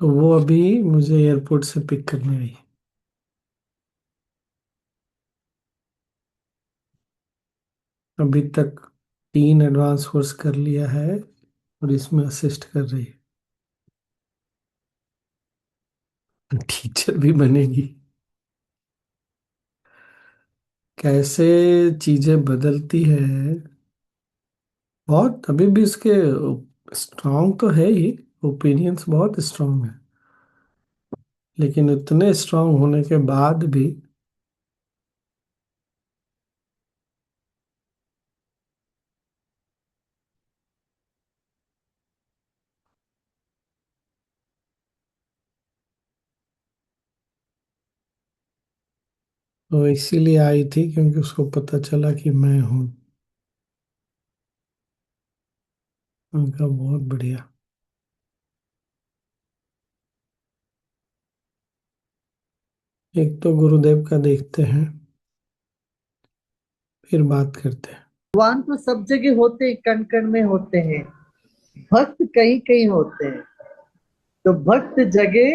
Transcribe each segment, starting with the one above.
तो वो अभी मुझे एयरपोर्ट से पिक करने आई। अभी तक 3 एडवांस कोर्स कर लिया है और इसमें असिस्ट कर रही है। टीचर भी बनेगी। कैसे चीजें बदलती है। बहुत अभी भी इसके स्ट्रांग तो है ही। ओपिनियंस बहुत स्ट्रांग है। लेकिन इतने स्ट्रांग होने के बाद भी वो इसीलिए आई थी क्योंकि उसको पता चला कि मैं हूँ। उनका बहुत बढ़िया। एक तो गुरुदेव का देखते हैं, फिर बात करते हैं। भगवान तो सब जगह होते हैं, कण कण में होते हैं। भक्त कहीं कहीं होते हैं। तो भक्त जगे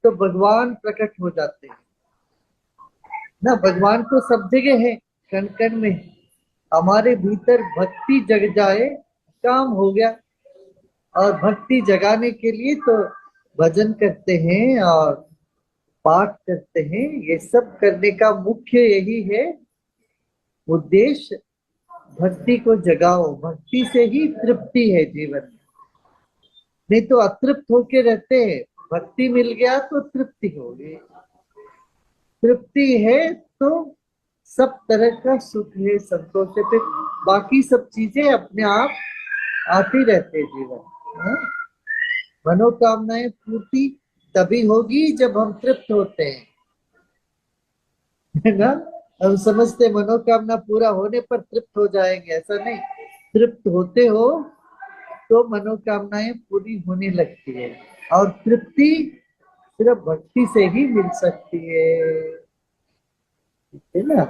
तो भगवान प्रकट हो जाते हैं ना। भगवान तो सब जगह है, कण कण में। हमारे भीतर भक्ति जग जाए, काम हो गया। और भक्ति जगाने के लिए तो भजन करते हैं और पाठ करते हैं। ये सब करने का मुख्य यही है उद्देश्य। भक्ति को जगाओ, भक्ति से ही तृप्ति है जीवन में। नहीं तो अतृप्त होके रहते हैं। भक्ति मिल गया तो तृप्ति हो गई। तृप्ति है तो सब तरह का सुख है, संतोष है। फिर बाकी सब चीजें अपने आप आती रहते हैं जीवन में। हाँ? मनोकामनाएं पूर्ति तभी होगी जब हम तृप्त होते हैं, है ना। हम समझते मनोकामना पूरा होने पर तृप्त हो जाएंगे, ऐसा नहीं। तृप्त होते हो तो मनोकामनाएं पूरी होने लगती है। और तृप्ति सिर्फ भक्ति से ही मिल सकती है ना।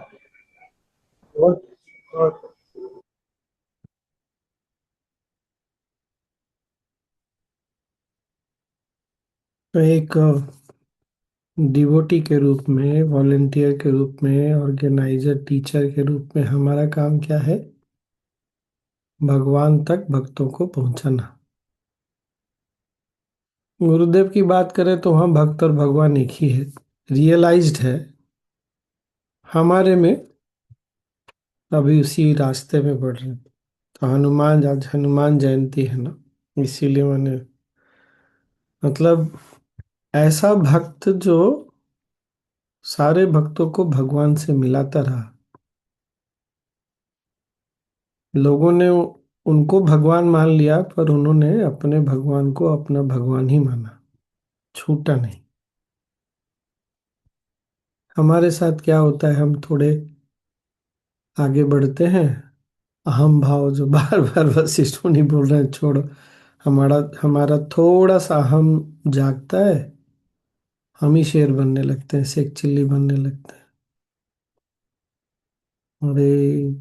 और तो एक डिवोटी के रूप में, वॉलेंटियर के रूप में, ऑर्गेनाइजर, टीचर के रूप में हमारा काम क्या है? भगवान तक भक्तों को पहुंचाना। गुरुदेव की बात करें तो हम भक्त और भगवान एक ही है। रियलाइज्ड है हमारे में। अभी उसी रास्ते में बढ़ रहे हैं। तो हनुमान, आज हनुमान जयंती है ना, इसीलिए मैंने, मतलब, ऐसा भक्त जो सारे भक्तों को भगवान से मिलाता रहा। लोगों ने उनको भगवान मान लिया पर उन्होंने अपने भगवान को अपना भगवान ही माना, छूटा नहीं। हमारे साथ क्या होता है, हम थोड़े आगे बढ़ते हैं। अहम भाव जो बार बार वशिष्ठ मुनि बोल रहे हैं, छोड़ो। हमारा हमारा थोड़ा सा अहम जागता है। हम ही शेर बनने लगते हैं, शेख चिल्ली बनने लगते हैं। अरे,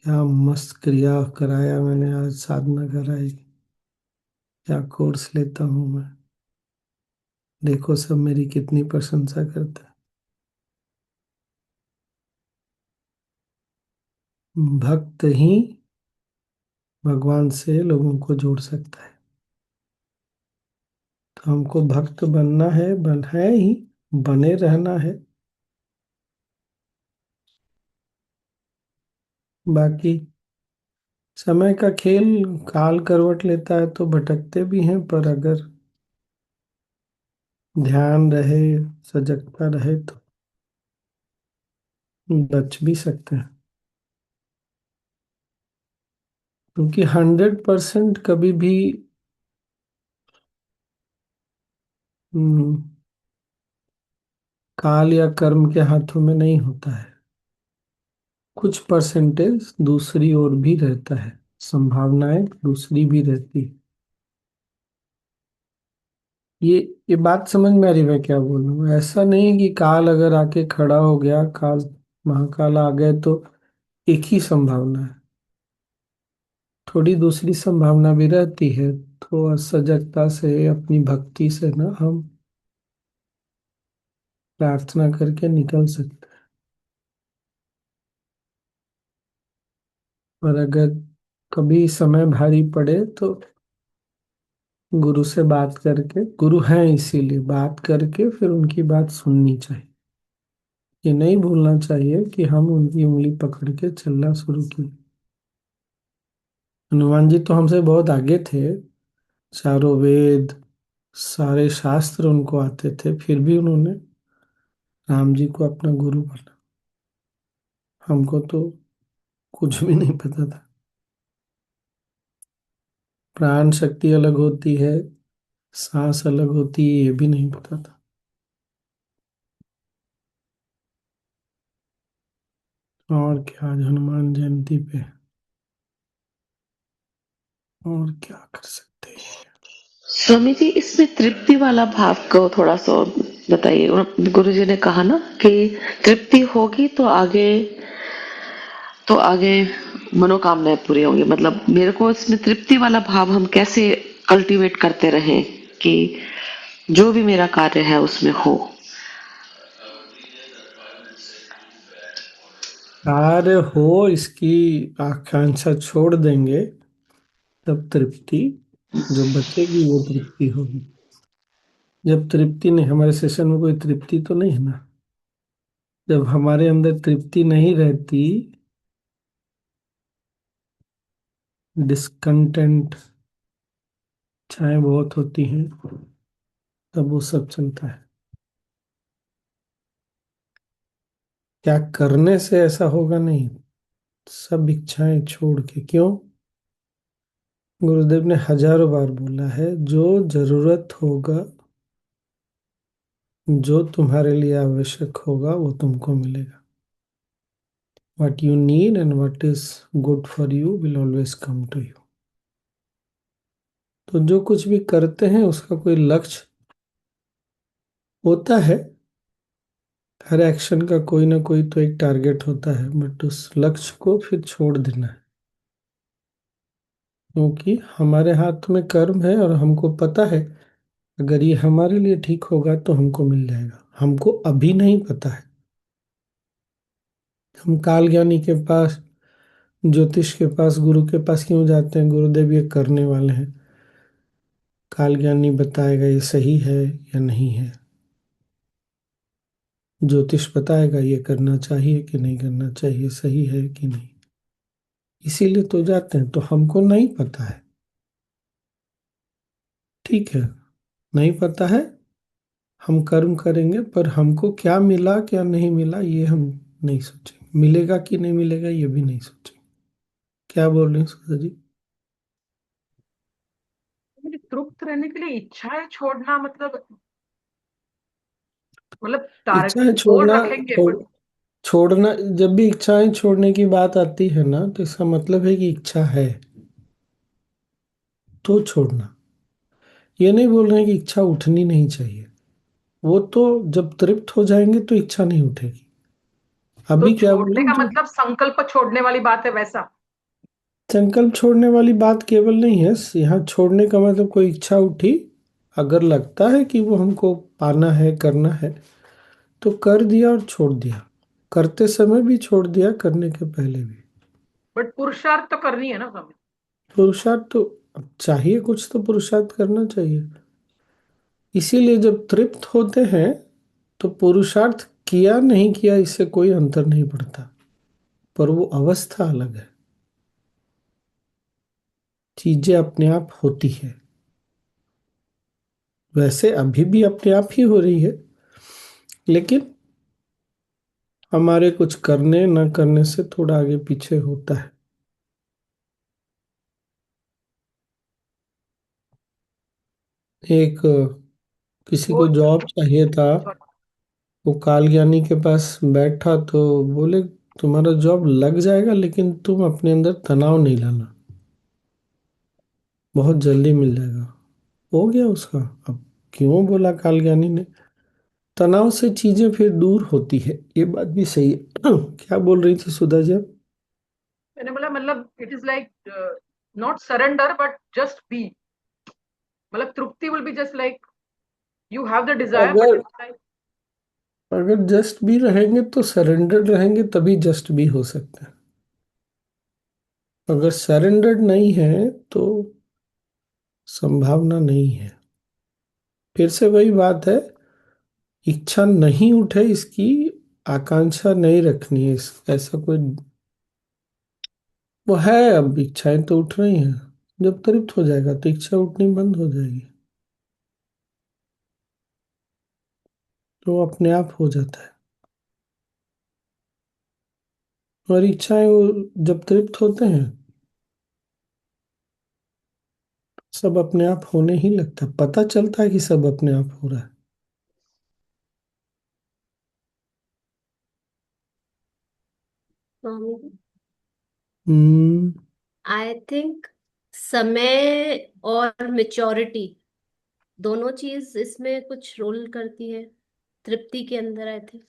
क्या मस्त क्रिया कराया मैंने आज, साधना कराई। क्या कोर्स लेता हूँ मैं। देखो सब मेरी कितनी प्रशंसा करते हैं। भक्त ही भगवान से लोगों को जोड़ सकता है। तो हमको भक्त बनना है, बन है ही, बने रहना है। बाकी समय का खेल, काल करवट लेता है तो भटकते भी हैं, पर अगर ध्यान रहे, सजगता रहे तो बच भी सकते हैं। क्योंकि 100% कभी भी हम्म, काल या कर्म के हाथों में नहीं होता है। कुछ परसेंटेज दूसरी ओर भी रहता है, संभावनाएं दूसरी भी रहती है। ये ये बात समझ में आ रही, मैं क्या बोल रहा हूँ? ऐसा नहीं है कि काल अगर आके खड़ा हो गया, काल महाकाल आ गए तो एक ही संभावना है। थोड़ी दूसरी संभावना भी रहती है। तो सजगता से अपनी भक्ति से ना हम प्रार्थना करके निकल सकते हैं। और अगर कभी समय भारी पड़े तो गुरु से बात करके, गुरु हैं इसीलिए बात करके फिर उनकी बात सुननी चाहिए। ये नहीं भूलना चाहिए कि हम उनकी उंगली पकड़ के चलना शुरू किए। हनुमान जी तो हमसे बहुत आगे थे। चारों वेद, सारे शास्त्र उनको आते थे, फिर भी उन्होंने राम जी को अपना गुरु माना। हमको तो कुछ भी नहीं पता था। प्राण शक्ति अलग होती है, सांस अलग होती है, ये भी नहीं पता था। और क्या, आज हनुमान जयंती पे और क्या कर सकते हैं। स्वामी जी, इसमें तृप्ति वाला भाव को थोड़ा सा बताइए। गुरु जी ने कहा ना कि तृप्ति होगी तो आगे मनोकामनाएं पूरी होंगी। मतलब मेरे को इसमें तृप्ति वाला भाव हम कैसे कल्टीवेट करते रहें कि जो भी मेरा कार्य है उसमें हो। कार्य हो इसकी आकांक्षा छोड़ देंगे तब तृप्ति जो बचेगी वो तृप्ति होगी। जब तृप्ति नहीं, हमारे सेशन में कोई तृप्ति तो नहीं है ना। जब हमारे अंदर तृप्ति नहीं रहती, डिस्कंटेंट इच्छाएं बहुत होती हैं, तब वो सब चलता है। क्या करने से ऐसा होगा? नहीं। सब इच्छाएं छोड़ के, क्यों? गुरुदेव ने हजारों बार बोला है, जो जरूरत होगा, जो तुम्हारे लिए आवश्यक होगा वो तुमको मिलेगा। What you need and what is good for you will always come to you। तो जो कुछ भी करते हैं उसका कोई लक्ष्य होता है। हर एक्शन का कोई ना कोई तो एक टारगेट होता है, बट उस लक्ष्य को फिर छोड़ देना है। क्योंकि हमारे हाथ में कर्म है और हमको पता है अगर ये हमारे लिए ठीक होगा तो हमको मिल जाएगा। हमको अभी नहीं पता है। हम काल ज्ञानी के पास, ज्योतिष के पास, गुरु के पास क्यों जाते हैं? गुरुदेव ये करने वाले हैं। काल ज्ञानी बताएगा ये सही है या नहीं है। ज्योतिष बताएगा ये करना चाहिए कि नहीं करना चाहिए, सही है कि नहीं। इसीलिए तो जाते हैं। तो हमको नहीं पता है, ठीक है, नहीं पता है। हम कर्म करेंगे पर हमको क्या मिला क्या नहीं मिला ये हम नहीं सोचेंगे। मिलेगा कि नहीं मिलेगा ये भी नहीं सोचेंगे। क्या बोल रहे हैं सुधा जी? मुझे तृप्त रहने के लिए इच्छाएं छोड़ना मतलब इच्छाएं टारगेट गोल छोड़ना, रखेंगे बट छोड़ना, जब भी इच्छाएं छोड़ने की बात आती है ना तो इसका मतलब है कि इच्छा है तो छोड़ना। ये नहीं बोल रहे हैं कि इच्छा उठनी नहीं चाहिए। वो तो जब तृप्त हो जाएंगे तो इच्छा नहीं उठेगी। तो अभी क्या छोड़ने बोले का जो मतलब संकल्प छोड़ने वाली बात है वैसा। संकल्प छोड़ने वाली बात केवल नहीं है। यहाँ छोड़ने का मतलब कोई इच्छा उठी, अगर लगता है कि वो हमको पाना है, करना है, तो कर दिया और छोड़ दिया। करते समय भी छोड़ दिया, करने के पहले भी। बट पुरुषार्थ तो करनी है ना स्वामी। पुरुषार्थ तो अब चाहिए, कुछ तो पुरुषार्थ करना चाहिए। इसीलिए जब तृप्त होते हैं तो पुरुषार्थ किया नहीं किया इससे कोई अंतर नहीं पड़ता, पर वो अवस्था अलग है। चीजें अपने आप होती है, वैसे अभी भी अपने आप ही हो रही है, लेकिन हमारे कुछ करने न करने से थोड़ा आगे पीछे होता है। एक किसी वो को जॉब चाहिए था। वो काल ज्ञानी के पास बैठा तो बोले तुम्हारा जॉब लग जाएगा लेकिन तुम अपने अंदर तनाव नहीं लाना, बहुत जल्दी मिल जाएगा। हो गया उसका। अब क्यों बोला काल ज्ञानी ने? तनाव से चीजें फिर दूर होती है, ये बात भी सही है। क्या बोल रही थी सुधा जी आप? मैंने बोला मतलब it is like not surrender but just be. मतलब तृप्ति will be just like you have the desire but अगर it's like अगर जस्ट भी रहेंगे तो सरेंडर्ड रहेंगे तभी जस्ट भी हो सकता है। अगर सरेंडर्ड नहीं है तो संभावना नहीं है। फिर से वही बात है, इच्छा नहीं उठे इसकी आकांक्षा नहीं रखनी है। ऐसा कोई वो है, अब इच्छाएं तो उठ रही हैं। जब तृप्त हो जाएगा तो इच्छा उठनी बंद हो जाएगी, तो वो अपने आप हो जाता है। और इच्छाएं वो जब तृप्त होते हैं सब अपने आप होने ही लगता है, पता चलता है कि सब अपने आप हो रहा है। हम्म। आई थिंक समय और मेच्योरिटी दोनों चीज इसमें कुछ रोल करती है तृप्ति के अंदर। आई थिंक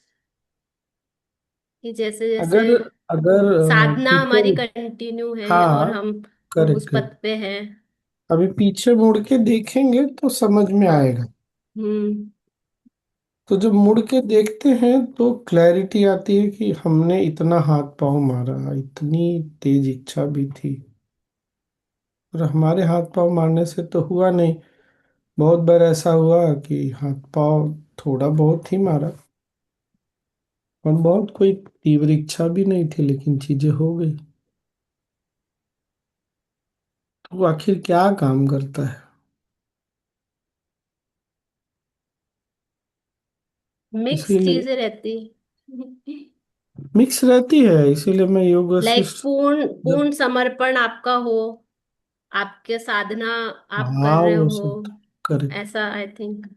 कि जैसे जैसे अगर अगर साधना पीछे, हमारी कंटिन्यू है और हाँ, हम उस करेक्ट करेक्ट, पथ पे हैं। अभी पीछे मुड़ के देखेंगे तो समझ में हाँ। आएगा। हम्म। तो जब मुड़ के देखते हैं तो क्लैरिटी आती है कि हमने इतना हाथ पांव मारा, इतनी तेज इच्छा भी थी, और हमारे हाथ पांव मारने से तो हुआ नहीं। बहुत बार ऐसा हुआ कि हाथ पांव थोड़ा बहुत ही मारा और बहुत कोई तीव्र इच्छा भी नहीं थी, लेकिन चीजें हो गई। तो वो आखिर क्या काम करता है? मिक्स इसीलिए चीजें रहती मिक्स रहती है, इसीलिए मैं योग लाइक वशिष्ठ पूर्ण जब, पूर्ण समर्पण आपका हो, आपके साधना आप कर हाँ रहे वो हो, सब करेक्ट। ऐसा आई थिंक।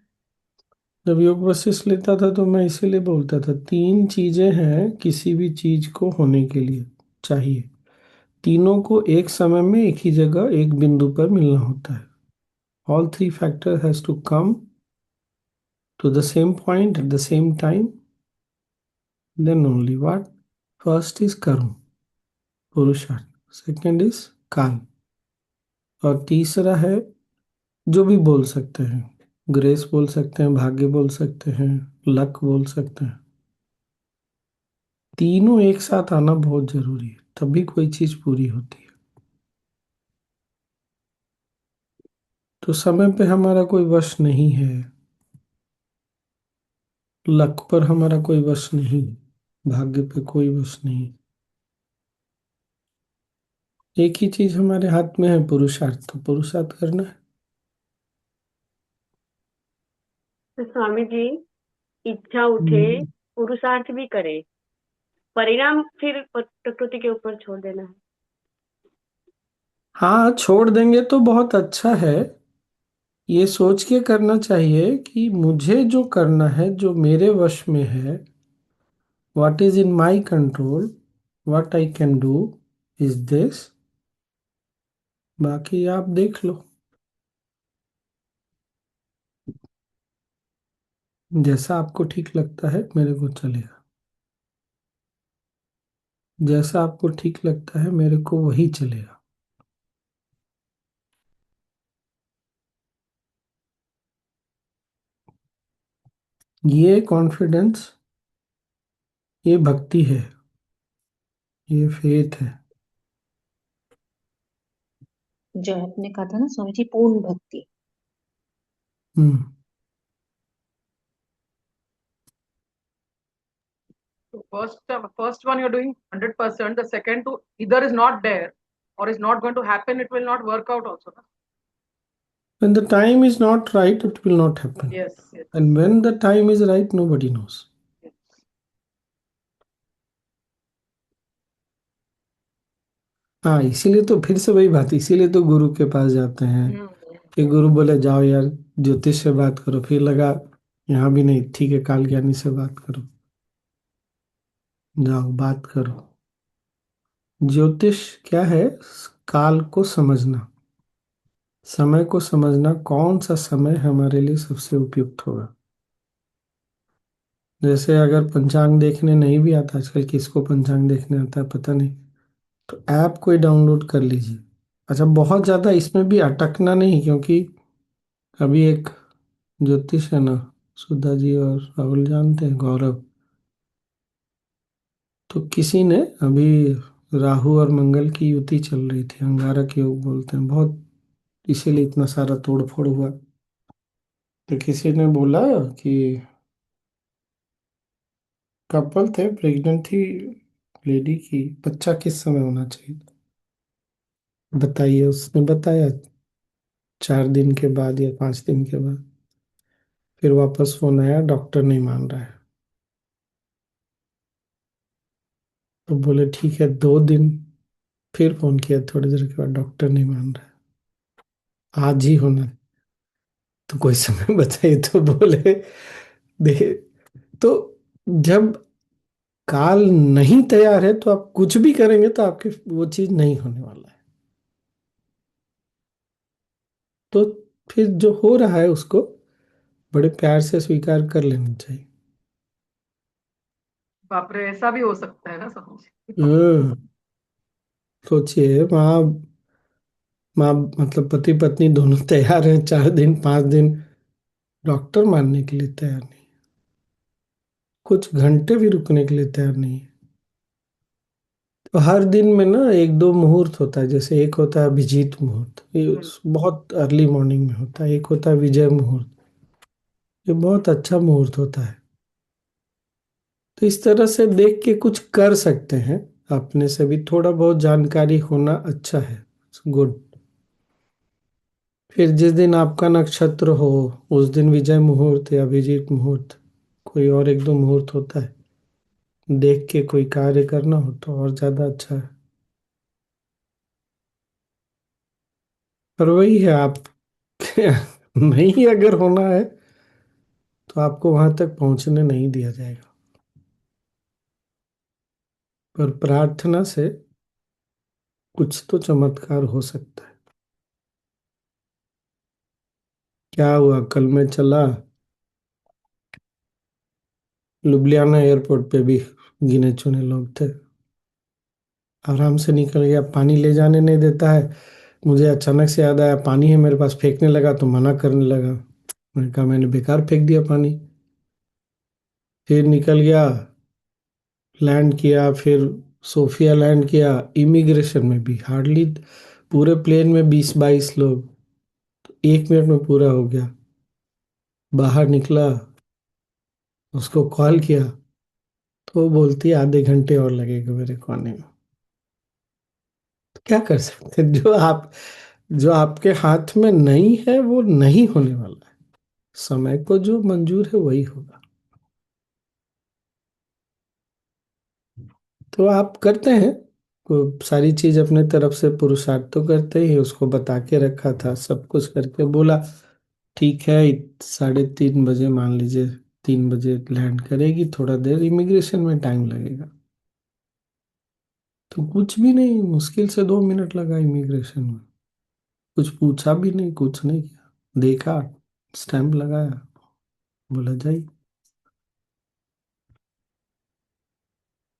जब योग वशिष्ठ लेता था तो मैं इसीलिए बोलता था तीन चीजें हैं किसी भी चीज को होने के लिए चाहिए, तीनों को एक समय में एक ही जगह एक बिंदु पर मिलना होता है। All three factor has to come to the same point at the same time, then only what? First is karma, पुरुषार्थ। सेकंड इज काल। और तीसरा है जो भी बोल सकते हैं, ग्रेस बोल सकते हैं, भाग्य बोल सकते हैं, लक बोल सकते हैं। तीनों एक साथ आना बहुत जरूरी है, तभी कोई चीज पूरी होती है। तो समय पे हमारा कोई वश नहीं है, लक पर हमारा कोई वश नहीं, भाग्य पे कोई वश नहीं। एक ही चीज हमारे हाथ में है, पुरुषार्थ। तो पुरुषार्थ करना है। तो स्वामी जी, इच्छा उठे, हम्म। पुरुषार्थ भी करे, परिणाम फिर प्रकृति के ऊपर छोड़ देना है। हाँ, छोड़ देंगे तो बहुत अच्छा है। ये सोच के करना चाहिए कि मुझे जो करना है, जो मेरे वश में है, what is in my control, what I can do is this, बाकी आप देख लो। जैसा आपको ठीक लगता है मेरे को चलेगा, जैसा आपको ठीक लगता है मेरे को वही चलेगा। ये कॉन्फिडेंस, ये भक्ति है, ये फेथ है। जो आपने कहा था ना स्वामी जी, पूर्ण भक्ति। हम्म। so first one you're doing 100%. The second two either is not there or is not going to happen. It will not work out also. No? When the time is not right, it will not happen. Yes, yes, And when the time is right, nobody knows. yes. हाँ, इसीलिए तो फिर से वही बात, इसीलिए तो गुरु के पास जाते हैं कि गुरु बोले जाओ यार ज्योतिष से बात करो, फिर लगा यहाँ भी नहीं, ठीक है काल ज्ञानी से बात करो। जाओ बात करो। ज्योतिष क्या है? काल को समझना, समय को समझना, कौन सा समय हमारे लिए सबसे उपयुक्त होगा। जैसे अगर पंचांग देखने नहीं भी आता, आजकल किसको पंचांग देखने आता है पता नहीं, तो ऐप कोई डाउनलोड कर लीजिए, अच्छा, बहुत ज्यादा इसमें भी अटकना नहीं, क्योंकि अभी एक ज्योतिष है ना, सुधा जी और राहुल जानते हैं, गौरव। तो किसी ने अभी राहु और मंगल की युति चल रही थी, अंगारक योग बोलते हैं बहुत, इसीलिए इतना सारा तोड़ फोड़ हुआ। तो किसी ने बोला कि कपल थे, प्रेग्नेंट थी लेडी की, बच्चा किस समय होना चाहिए बताइए। उसने बताया 4 दिन के बाद या 5 दिन के बाद। फिर वापस फोन आया, डॉक्टर नहीं मान रहा है। तो बोले ठीक है 2 दिन। फिर फोन किया थोड़ी देर के बाद, डॉक्टर नहीं मान रहा है, आज ही होना है। तो कोई समय बताइए। तो बोले देख, तो जब काल नहीं तैयार है तो आप कुछ भी करेंगे तो आपके वो चीज नहीं होने वाला है। तो फिर जो हो रहा है उसको बड़े प्यार से स्वीकार कर लेना चाहिए। बाप रे, ऐसा भी हो सकता है ना समझ। हम्म। सोचिए, माँ माँ मतलब पति पत्नी दोनों तैयार हैं, 4 दिन 5 दिन, डॉक्टर मानने के लिए तैयार नहीं, कुछ घंटे भी रुकने के लिए तैयार नहीं है। तो हर दिन में ना एक दो मुहूर्त होता है, जैसे एक होता है अभिजीत मुहूर्त, ये बहुत अर्ली मॉर्निंग में होता है। एक होता है विजय मुहूर्त, ये बहुत अच्छा मुहूर्त होता है। तो इस तरह से देख के कुछ कर सकते हैं। अपने से भी थोड़ा बहुत जानकारी होना अच्छा है, गुड। फिर जिस दिन आपका नक्षत्र हो, उस दिन विजय मुहूर्त या अभिजीत मुहूर्त, कोई और एक दो मुहूर्त होता है, देख के कोई कार्य करना हो तो और ज्यादा अच्छा है। पर वही है, आप नहीं अगर होना है तो आपको वहां तक पहुंचने नहीं दिया जाएगा। पर प्रार्थना से कुछ तो चमत्कार हो सकता है। क्या हुआ, कल मैं चला, लुब्लियाना एयरपोर्ट पे भी गिने चुने लोग थे, आराम से निकल गया, पानी ले जाने नहीं देता है। मुझे अचानक से याद आया पानी है मेरे पास, फेंकने लगा तो मना करने लगा। मैंने कहा मैंने बेकार फेंक दिया पानी। फिर निकल गया, लैंड किया, फिर सोफिया लैंड किया। इमिग्रेशन में भी हार्डली, पूरे प्लेन में 20-22 लोग, तो 1 मिनट में पूरा हो गया। बाहर निकला, उसको कॉल किया तो वो बोलती है आधे घंटे और लगेगा मेरे को आने में। तो क्या कर सकते हैं, जो आपके हाथ में नहीं है वो नहीं होने वाला है। समय को जो मंजूर है वही होगा। तो आप करते हैं, को सारी चीज अपने तरफ से पुरुषार्थ तो करते ही, उसको बता के रखा था, सब कुछ करके बोला ठीक है 3:30 बजे मान लीजिए, 3 बजे लैंड करेगी, थोड़ा देर इमिग्रेशन में टाइम लगेगा। तो कुछ भी नहीं, मुश्किल से 2 मिनट लगा इमिग्रेशन में। कुछ पूछा भी नहीं, कुछ नहीं किया, देखा, स्टैंप लगाया, बोला जाइए।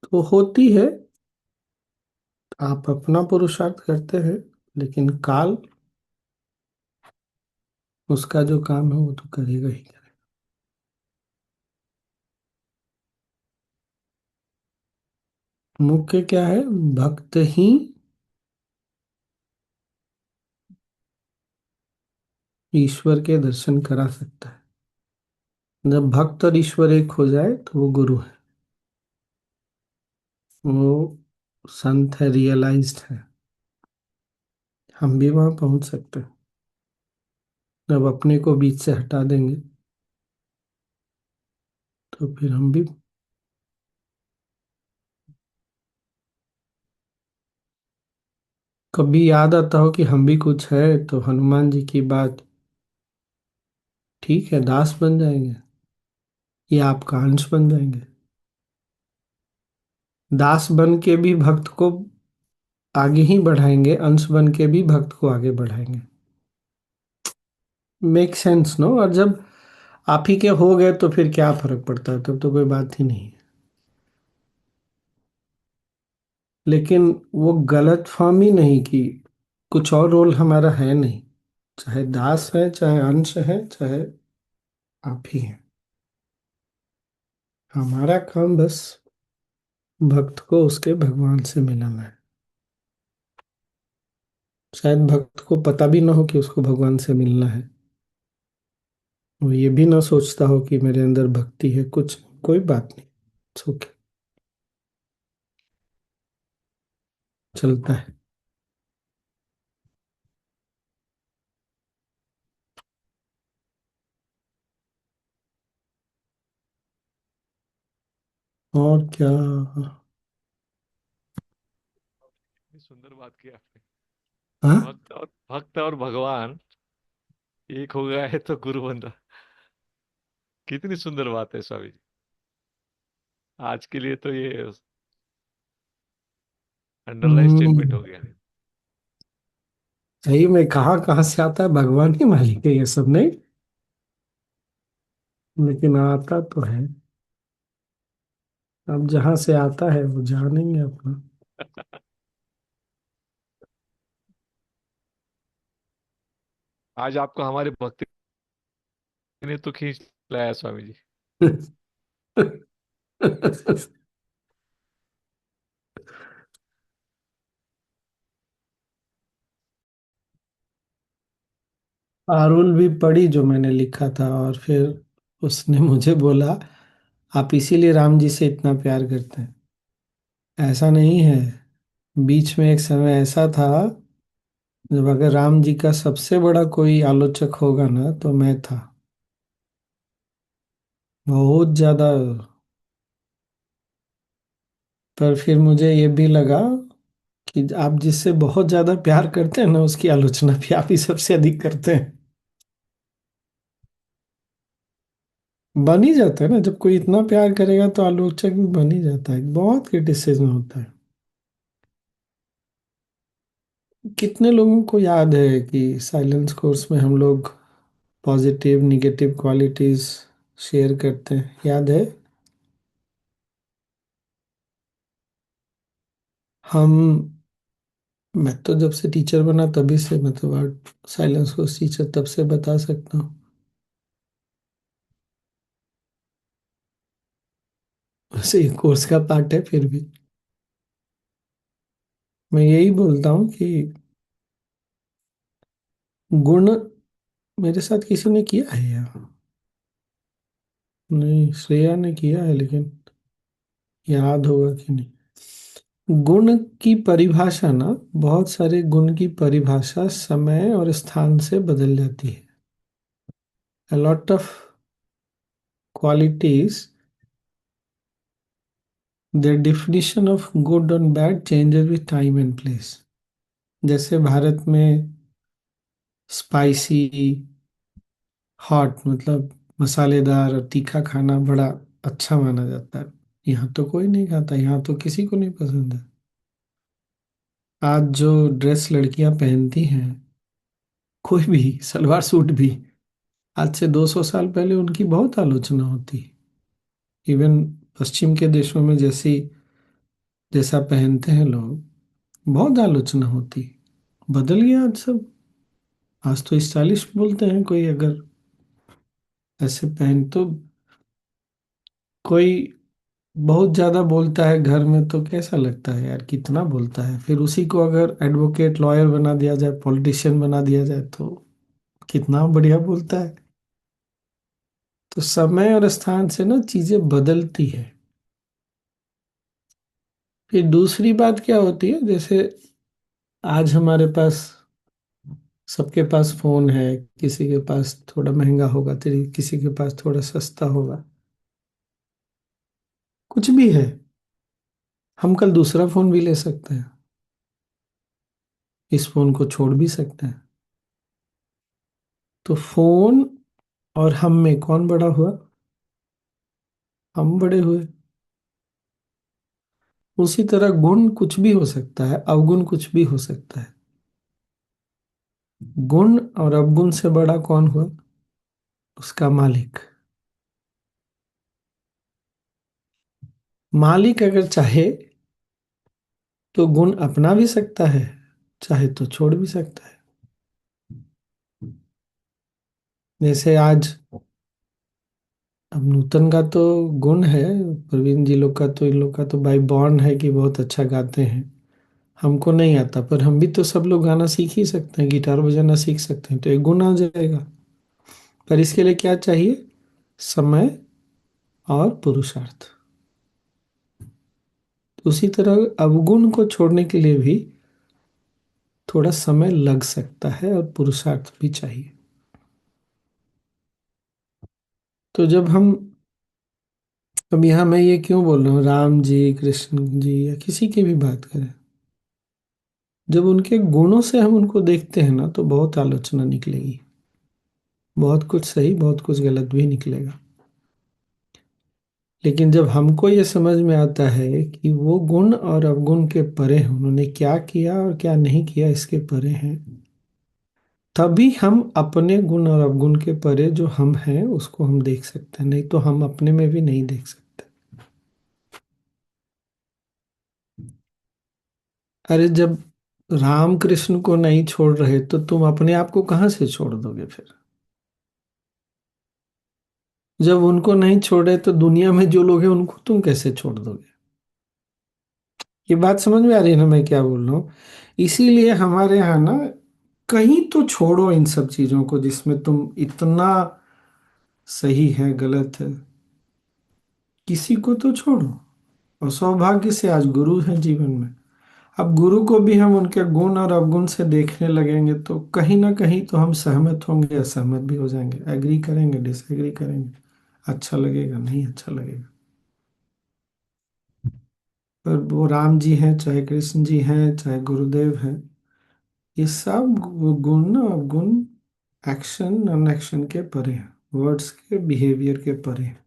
तो होती है, आप अपना पुरुषार्थ करते हैं, लेकिन काल उसका जो काम है वो तो करेगा ही करेगा। मुख्य क्या है, भक्त ही ईश्वर के दर्शन करा सकता है। जब भक्त और ईश्वर एक हो जाए तो वो गुरु है, वो संत है, रियलाइज्ड है। हम भी वहां पहुंच सकते हैं जब अपने को बीच से हटा देंगे, तो फिर हम भी। कभी याद आता हो कि हम भी कुछ है, तो हनुमान जी की बात, ठीक है दास बन जाएंगे या आपका अंश बन जाएंगे। दास बन के भी भक्त को आगे ही बढ़ाएंगे, अंश बन के भी भक्त को आगे बढ़ाएंगे। Make sense no. और जब आप ही के हो गए तो फिर क्या फर्क पड़ता है, तब तो कोई बात ही नहीं है। लेकिन वो गलत फहमी नहीं की, कुछ और रोल हमारा है नहीं, चाहे दास है, चाहे अंश है, चाहे आप ही हैं। हमारा काम बस भक्त को उसके भगवान से मिलाना है। शायद भक्त को पता भी ना हो कि उसको भगवान से मिलना है, वो ये भी ना सोचता हो कि मेरे अंदर भक्ति है, कुछ कोई बात नहीं, इट्स ओके, चलता है। और क्या। कितनी सुंदर बात की आपने। हाँ। भक्त और भगवान एक हो गया है तो गुरु बन रहा। कितनी सुंदर बात है स्वामी जी। आज के लिए तो ये अंडरलाइन स्टेटमेंट हम्म, हो गया। सही में कहाँ कहाँ से आता है, भगवान ही मालिक है ये सब, नहीं? लेकिन आता तो है। अब जहां से आता है वो जानेंगे अपना। आज आपको हमारे भक्ति ने तो खींच लाया स्वामी जी। पारुल भी पढ़ी जो मैंने लिखा था, और फिर उसने मुझे बोला आप इसीलिए राम जी से इतना प्यार करते हैं। ऐसा नहीं है, बीच में एक समय ऐसा था जब अगर राम जी का सबसे बड़ा कोई आलोचक होगा ना तो मैं था, बहुत ज्यादा। पर फिर मुझे ये भी लगा कि आप जिससे बहुत ज्यादा प्यार करते हैं ना उसकी आलोचना भी आप ही सबसे अधिक करते हैं। बन ही जाता है ना, जब कोई इतना प्यार करेगा तो आलोचक भी बन ही जाता है, बहुत क्रिटिसिज्म होता है। कितने लोगों को याद है कि साइलेंस कोर्स में हम लोग पॉजिटिव निगेटिव क्वालिटीज शेयर करते हैं, याद है? हम मैं तो जब से टीचर बना तभी से, मतलब साइलेंस कोर्स टीचर तब से बता सकता हूँ। वैसे ये कोर्स का पार्ट है फिर भी मैं यही बोलता हूँ कि गुण, मेरे साथ किसी ने किया है यार, नहीं श्रेया ने किया है, लेकिन याद होगा कि नहीं। गुण की परिभाषा ना, बहुत सारे गुण की परिभाषा समय और स्थान से बदल जाती है। A lot of qualities, their definition of good and bad changes with time and place। जैसे भारत में स्पाइसी, हॉट मतलब मसालेदार और तीखा खाना बड़ा अच्छा माना जाता है। यहाँ तो कोई नहीं खाता, यहाँ तो किसी को नहीं पसंद है। आज जो ड्रेस लड़कियां पहनती हैं, कोई भी सलवार सूट भी, आज से 200 साल पहले उनकी बहुत आलोचना होती। इवन पश्चिम के देशों में जैसी जैसा पहनते हैं लोग, बहुत आलोचना होती। बदल गया आज सब, आज तो स्टाइलिश बोलते हैं कोई अगर ऐसे पहन तो। कोई बहुत ज्यादा बोलता है घर में तो कैसा लगता है यार, कितना बोलता है, फिर उसी को अगर एडवोकेट लॉयर बना दिया जाए, पॉलिटिशियन बना दिया जाए तो कितना बढ़िया बोलता है। तो समय और स्थान से ना चीजें बदलती है। फिर दूसरी बात क्या होती है, जैसे आज हमारे पास, सबके पास फोन है, किसी के पास थोड़ा महंगा होगा, तेरी किसी के पास थोड़ा सस्ता होगा, कुछ भी है, हम कल दूसरा फोन भी ले सकते हैं, इस फोन को छोड़ भी सकते हैं। तो फोन और हम में कौन बड़ा हुआ? हम बड़े हुए। उसी तरह गुण कुछ भी हो सकता है, अवगुण कुछ भी हो सकता है। गुण और अवगुण से बड़ा कौन हुआ? उसका मालिक। मालिक अगर चाहे तो गुण अपना भी सकता है, चाहे तो छोड़ भी सकता है। जैसे आज अब नूतन का तो गुण है, प्रवीण जी लोग का तो, इन लोग का तो बाई बॉर्न है कि बहुत अच्छा गाते हैं। हमको नहीं आता, पर हम भी तो सब लोग गाना सीख ही सकते हैं, गिटार बजाना सीख सकते हैं, तो एक गुण आ जाएगा। पर इसके लिए क्या चाहिए? समय और पुरुषार्थ। उसी तरह अवगुण को छोड़ने के लिए भी थोड़ा समय लग सकता है और पुरुषार्थ भी चाहिए। तो जब हम, अब यहाँ मैं ये क्यों बोल रहा हूँ, राम जी, कृष्ण जी या किसी की भी बात करें, जब उनके गुणों से हम उनको देखते हैं ना, तो बहुत आलोचना निकलेगी, बहुत कुछ सही बहुत कुछ गलत भी निकलेगा। लेकिन जब हमको ये समझ में आता है कि वो गुण और अवगुण के परे हैं, उन्होंने क्या किया और क्या नहीं किया इसके परे हैं, तभी हम अपने गुण और अवगुण के परे जो हम हैं उसको हम देख सकते हैं, नहीं तो हम अपने में भी नहीं देख सकते। अरे जब राम कृष्ण को नहीं छोड़ रहे तो तुम अपने आप को कहाँ से छोड़ दोगे फिर? जब उनको नहीं छोड़े तो दुनिया में जो लोग हैं उनको तुम कैसे छोड़ दोगे? ये बात समझ में आ रही है ना मैं क्या बोल रहा हूँ? इसीलिए हमारे यहाँ ना, कहीं तो छोड़ो इन सब चीजों को जिसमें तुम इतना सही है गलत है, किसी को तो छोड़ो। और सौभाग्य से आज गुरु है जीवन में। अब गुरु को भी हम उनके गुण और अवगुण से देखने लगेंगे तो कहीं ना कहीं तो हम सहमत होंगे, असहमत भी हो जाएंगे, एग्री करेंगे, डिसएग्री करेंगे, अच्छा लगेगा, नहीं अच्छा लगेगा। पर वो राम जी हैं, चाहे कृष्ण जी हैं, चाहे गुरुदेव हैं, ये सब गुण अवगुण, एक्शन नॉन एक्शन के परे हैं, वर्ड्स के बिहेवियर के परे हैं।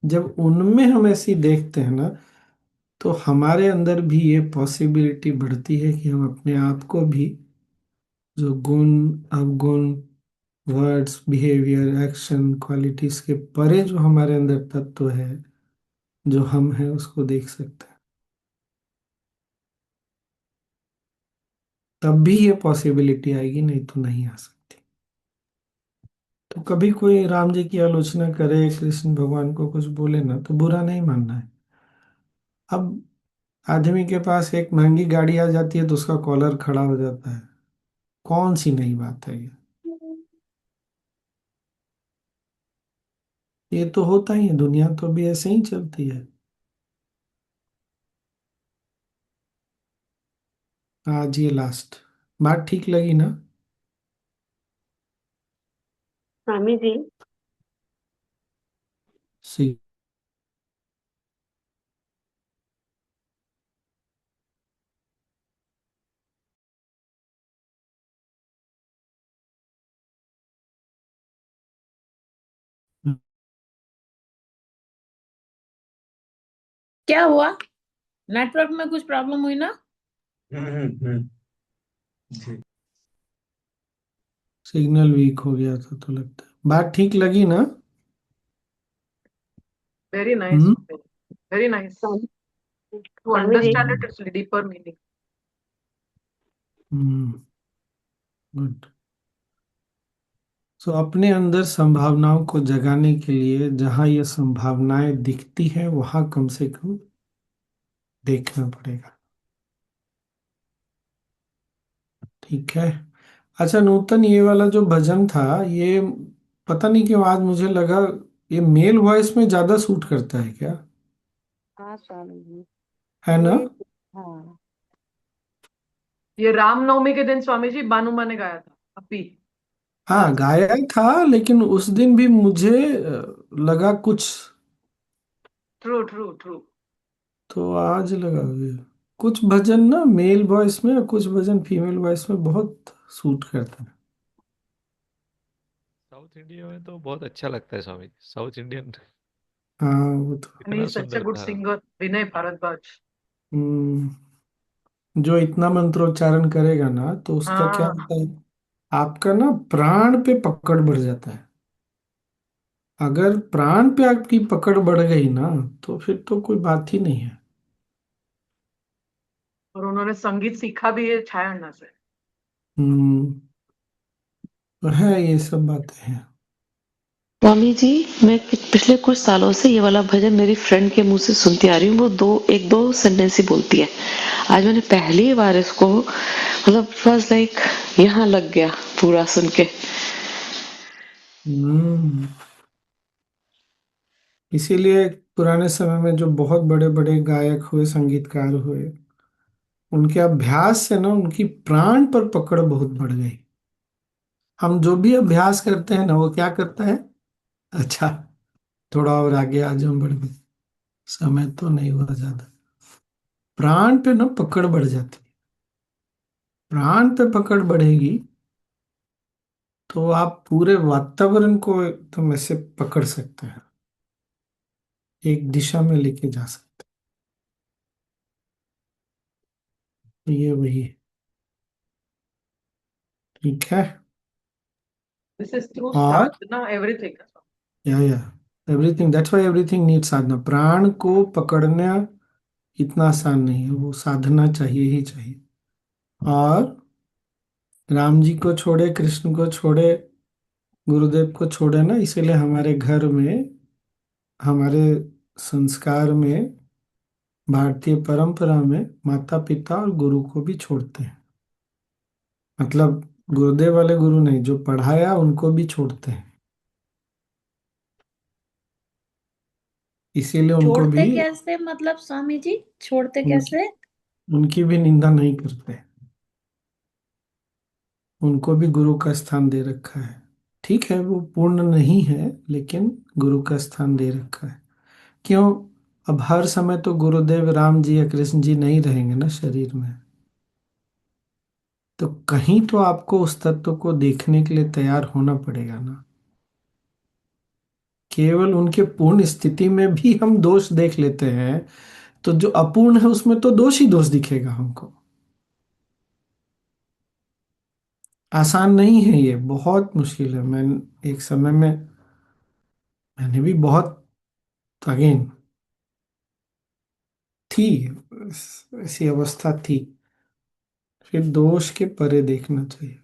जब उनमें हम ऐसी देखते हैं ना, तो हमारे अंदर भी ये पॉसिबिलिटी बढ़ती है कि हम अपने आप को भी जो गुण अवगुण, वर्ड्स बिहेवियर एक्शन क्वालिटीज के परे जो हमारे अंदर तत्व है, जो हम हैं, उसको देख सकते हैं। तब भी ये पॉसिबिलिटी आएगी, नहीं तो नहीं आ सकती। तो कभी कोई राम जी की आलोचना करे, कृष्ण भगवान को कुछ बोले ना, तो बुरा नहीं मानना है। अब आदमी के पास एक महंगी गाड़ी आ जाती है तो उसका कॉलर खड़ा हो जाता है, कौन सी नई बात है ये तो होता ही है, दुनिया तो अभी ऐसे ही चलती है। आज ये लास्ट बात ठीक लगी ना? स्वामी जी। सी क्या हुआ? नेटवर्क में कुछ प्रॉब्लम हुई ना? सिग्नल वीक हो गया था तो लगता है। बात ठीक लगी ना? Very nice. Hmm. Very nice. Swami To Swami ji. understand it, it's deeper meaning. Hmm. Good. तो अपने अंदर संभावनाओं को जगाने के लिए जहां ये संभावनाएं दिखती है वहां कम से कम देखना पड़ेगा। ठीक है। अच्छा नूतन, ये वाला जो भजन था, ये पता नहीं क्यों आज मुझे लगा ये मेल वॉइस में ज्यादा सूट करता है क्या? हाँ स्वामी जी। है ना? ये हाँ। ये रामनवमी के दिन स्वामी जी बानुमा ने गाया था अभी हाँ आज। गाया था, लेकिन उस दिन भी मुझे लगा कुछ, ट्रू ट्रू ट्रू। तो आज लगा ये कुछ भजन ना मेल वॉइस में और कुछ भजन फीमेल वॉइस में बहुत सूट करता है। साउथ इंडिया में तो बहुत अच्छा लगता है स्वामी जी, साउथ इंडियन हाँ वो तो। And he इतना is such a सुंदर good था। singer, Vinay Bharadwaj. हम्म, जो इतना मंत्रोच्चारण करेगा ना तो उसका क्या हाँ, होता है, आपका ना प्राण पे पकड़ बढ़ जाता है। अगर प्राण पे आपकी पकड़ बढ़ गई ना, तो फिर तो कोई बात ही नहीं है। और उन्होंने संगीत सीखा भी है छाया अन्ना से। तो है, ये सब बातें हैं। स्वामी जी, मैं पिछले कुछ सालों से ये वाला भजन मेरी फ्रेंड के मुंह से सुनती आ रही हूँ। वो एक दो सेंटेंस ही बोलती है। आज मैंने पहली बार इसको मतलब फर्स्ट लाइक यहाँ लग गया पूरा सुन के। हम्म इसीलिए पुराने समय में जो बहुत बड़े बड़े गायक हुए, संगीतकार हुए, उनके अभ्यास से ना उनकी प्राण पर पकड़ बहुत बढ़ गई। हम जो भी अभ्यास करते हैं ना, वो क्या करता है, अच्छा थोड़ा और आगे आज हम बढ़ गए, समय तो नहीं हुआ ज्यादा, प्राण पे ना पकड़ बढ़ जाती है। प्राण पे पकड़ बढ़ेगी तो आप पूरे वातावरण को एकदम ऐसे पकड़ सकते हैं, एक दिशा में लेके जा सकते हैं। ये वही है। ठीक है। This is through और sadhana, everything. या everything, that's why everything needs sadhana. प्राण को पकड़ना इतना आसान नहीं है, वो साधना चाहिए ही चाहिए। और राम जी को छोड़े, कृष्ण को छोड़े, गुरुदेव को छोड़े ना, इसीलिए हमारे घर में, हमारे संस्कार में, भारतीय परंपरा में माता पिता और गुरु को भी छोड़ते हैं। मतलब गुरुदेव वाले गुरु नहीं, जो पढ़ाया उनको भी छोड़ते हैं, इसीलिए उनको भी, छोड़ते कैसे मतलब स्वामी जी, छोड़ते उनकी कैसे? उनकी भी निंदा नहीं करते। उनको भी गुरु का स्थान दे रखा है। ठीक है, वो पूर्ण नहीं है, लेकिन गुरु का स्थान दे रखा है। क्यों? अब हर समय तो गुरुदेव राम जी या कृष्ण जी नहीं रहेंगे ना शरीर में, तो कहीं तो आपको उस तत्व को देखने के लिए तैयार होना पड़ेगा ना। केवल उनके पूर्ण स्थिति में भी हम दोष देख लेते हैं, तो जो अपूर्ण है उसमें तो दोष ही दोष दिखेगा हमको। आसान नहीं है ये, बहुत मुश्किल है। मैं एक समय में, मैंने भी बहुत, अगेन थी, ऐसी अवस्था थी। फिर दोष के परे देखना चाहिए।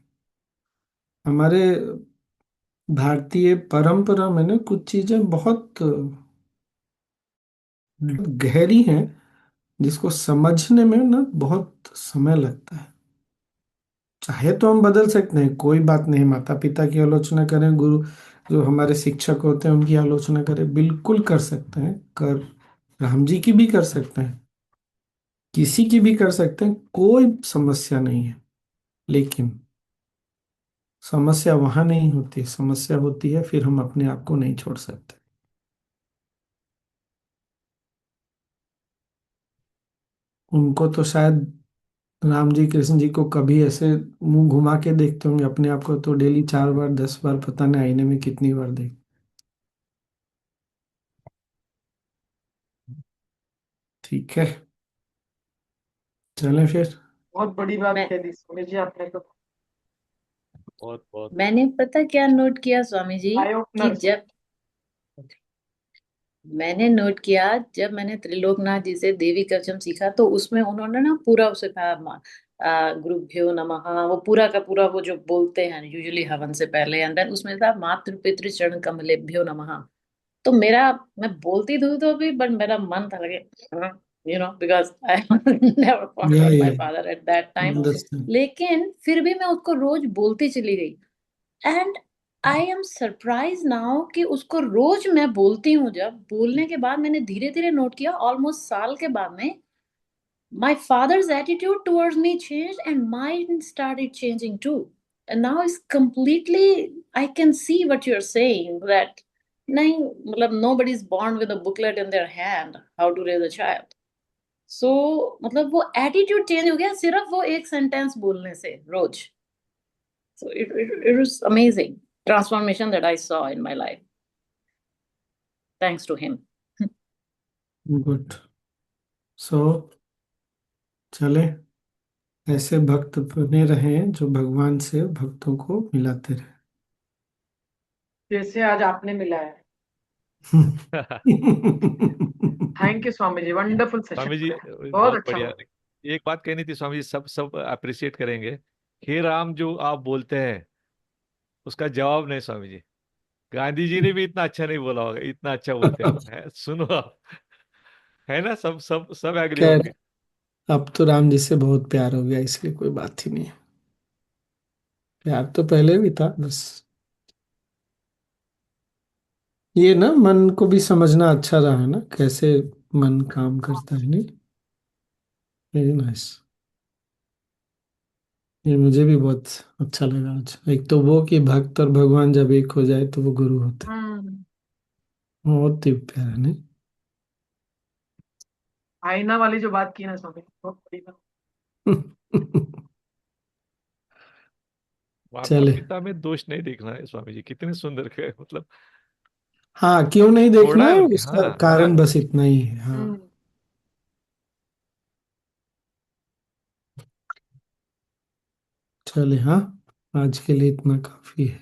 हमारे भारतीय परंपरा में ना कुछ चीजें बहुत गहरी हैं, जिसको समझने में ना बहुत समय लगता है। चाहे तो हम बदल सकते हैं, कोई बात नहीं, माता पिता की आलोचना करें, गुरु जो हमारे शिक्षक होते हैं उनकी आलोचना करें, बिल्कुल कर सकते हैं, कर राम जी की भी कर सकते हैं, किसी की भी कर सकते हैं, कोई समस्या नहीं है। लेकिन समस्या वहां नहीं होती, समस्या होती है फिर हम अपने आप को नहीं छोड़ सकते। उनको तो शायद राम जी कृष्ण जी को कभी ऐसे मुंह घुमा के देखते होंगे, अपने आप को तो डेली 4 बार 10 बार पता नहीं आईने में कितनी बार देख। ठीक है, चलें फिर। बहुत बड़ी बात मैं कह दी स्वामी जी आपने तो। बहुत बहुत मैंने पता क्या नोट किया स्वामी जी, आई कि ओपनर। जब मैंने नोट किया, जब मैंने त्रिलोकनाथ जी से देवी कवचम सीखा तो उसमें उन्होंने ना पूरा उसे कहा गुरुभ्यो नमः, वो पूरा का पूरा वो जो बोलते हैं यूजुअली हवन से पहले, एंड देन उसमें था मातृ पितृ चरण कमलेभ्यो नमः। तो मैं बोलती थी तो भी, बट मेरा मन था लगे, बिकॉज आई नेवर या कॉन्टेक्ट या my father at that time. Understand. लेकिन फिर भी मैं उसको रोज बोलती चली गई, and I am surprise now कि उसको रोज मैं बोलती हूँ। जब बोलने के बाद मैंने धीरे धीरे नोट किया, ऑलमोस्ट साल के बाद में, my father's attitude towards me changed and mine started changing too. And now it's completely, I can see what you're saying, that nahi, matlab, nobody is born with a booklet in their hand how to raise a child. So मतलब वो attitude change हो गया सिर्फ वो एक sentence बोलने से रोज. So it was amazing transformation that I saw in my life, thanks to him. Good. So चले, ऐसे भक्त बने रहें जो भगवान से भक्तों को मिलाते जैसे आज आपने मिलाया। रहे। Thank you Swami ji, wonderful session Swami ji today. बहुत बहुत अच्छा बढ़िया। हुआ। एक बात कहनी थी स्वामी जी, सब सब अप्रिशिएट करेंगे हे राम जो आप बोलते हैं उसका जवाब नहीं स्वामी जी। गांधी जी ने भी इतना अच्छा नहीं बोला होगा, इतना अच्छा बोलते हैं आप, है सुनो आप। है ना, सब सब सब एग्री खैर, होंगे। अब तो राम जी से बहुत प्यार हो गया, इसलिए कोई बात ही नहीं है। प्यार तो पहले भी था, बस ये ना मन को भी समझना अच्छा रहा है ना, कैसे मन काम करता है, नहीं? Very nice. ये मुझे भी बहुत अच्छा लगा आज। एक तो वो कि भक्त और भगवान जब एक हो जाए तो वो गुरु होते हैं। हम्म। बहुत ही प्यारा, नहीं? आईना वाली जो बात की ना स्वामी, बहुत बड़ी बात। माता चले। पिता में दोष नहीं देखना है स्वामी जी, कितने सुंदर है मतलब। हाँ, क्यों नहीं देखना थोड़ा, है, उसका हाँ है ना। कारण बस इतना ही है। हाँ, हम्म। चले। हाँ, आज के लिए इतना काफी है।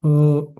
ओ